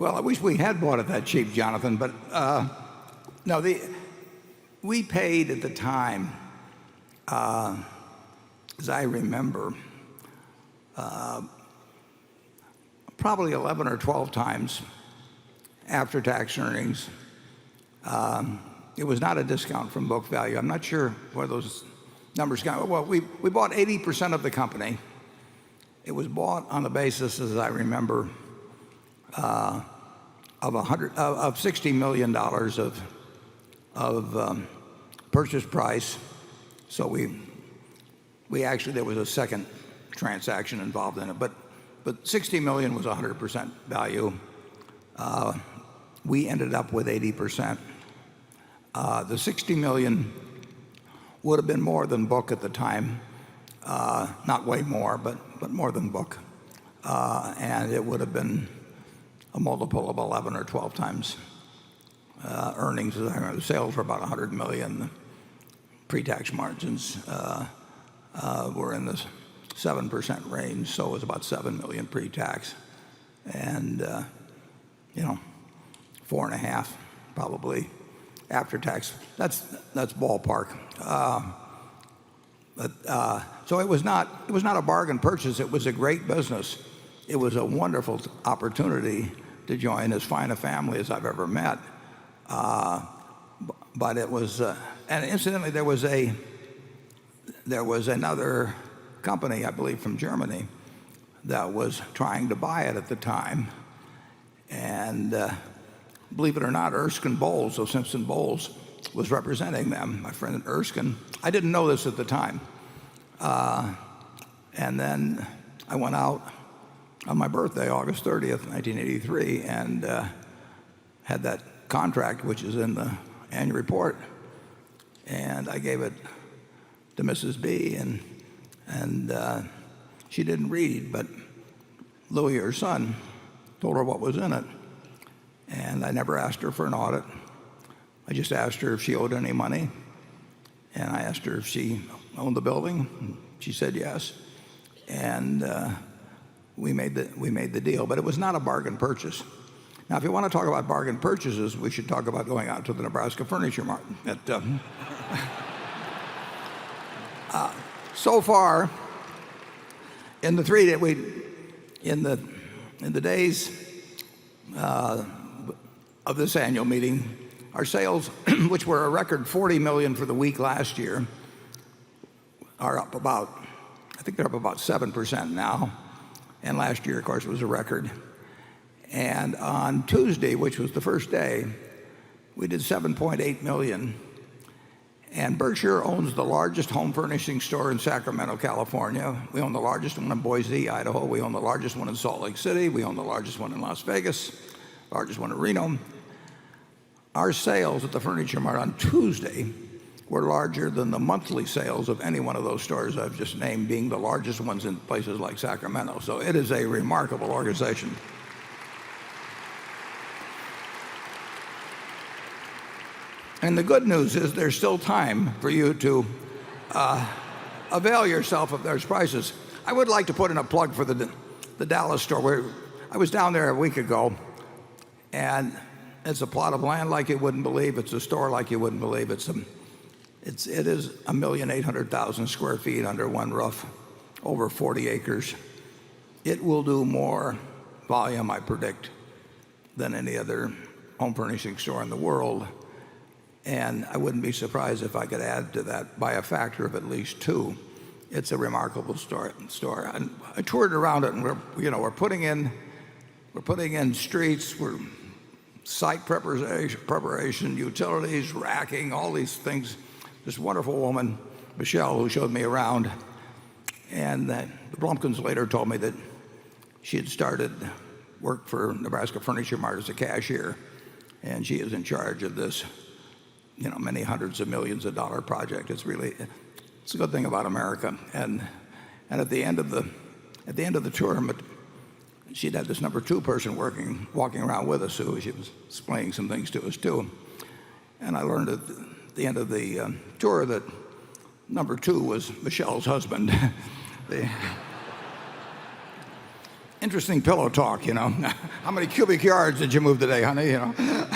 Well, I wish we had bought it that cheap, Jonathan, but no, we paid at the time, as I remember, probably 11 or 12 times after-tax earnings. It was not a discount from book value. I'm not sure where those numbers got. Well, we bought 80% of the company. It was bought on the basis, as I remember, of $60 million of purchase price. So we actually, there was a second transaction involved in it, but 60 million was 100% value. We ended up with 80%. The 60 million would have been more than book at the time, not way more, but more than book, and it would have been a multiple of 11 or 12 times earnings. As I remember, the sales were about 100 million. Pre-tax margins were in the 7% range, so it was about 7 million pre-tax, and 4.5 probably after tax. That's ballpark. So it was not a bargain purchase. It was a great business. It was a wonderful opportunity to join as fine a family as I've ever met. But it was, and incidentally, there was another company, I believe, from Germany that was trying to buy it at the time, and believe it or not, Erskine Bowles of Simpson Bowles was representing them. My friend Erskine. I didn't know this at the time, and then I went out on my birthday, August 30th, 1983, and had that contract, which is in the annual report, and I gave it to Mrs. B, and she didn't read, but Louis, her son, told her what was in it, and I never asked her for an audit. I just asked her if she owed any money, and I asked her if she owned the building. She said yes, and we made the deal. But it was not a bargain purchase. Now, if you want to talk about bargain purchases, we should talk about going out to the Nebraska Furniture Mart. So far, in the days of this annual meeting, our sales, which were a record 40 million for the week last year, are up about, I think they're up about 7% now. And last year, of course, was a record. And on Tuesday, which was the first day, we did 7.8 million. And Berkshire owns the largest home furnishing store in Sacramento, California. We own the largest one in Boise, Idaho. We own the largest one in Salt Lake City. We own the largest one in Las Vegas, largest one in Reno. Our sales at the Furniture Mart on Tuesday were larger than the monthly sales of any one of those stores I've just named, being the largest ones in places like Sacramento. So it is a remarkable organization. And the good news is there's still time for you to avail yourself of those prices. I would like to put in a plug for the Dallas store, where I was down there a week ago, and it's a plot of land like you wouldn't believe. It's a store like you wouldn't believe. It is 1,800,000 square feet under one roof, over 40 acres. It will do more volume, I predict, than any other home furnishing store in the world. And I wouldn't be surprised if I could add to that by a factor of at least 2. It's a remarkable store. And I toured around it, and we're putting in streets, we're site preparation, utilities, racking, all these things. This wonderful woman, Michelle, who showed me around, and the Blumkins later told me that she had started work for Nebraska Furniture Mart as a cashier, and she is in charge of this many hundreds of millions of dollar project. It's a good thing about America. And at the end of the tour, she'd had this number 2 person walking around with us, who she was explaining some things to us too. And I learned at the end of the tour that number 2 was Michelle's husband. interesting pillow talk, you know. How many cubic yards did you move today, honey? You know.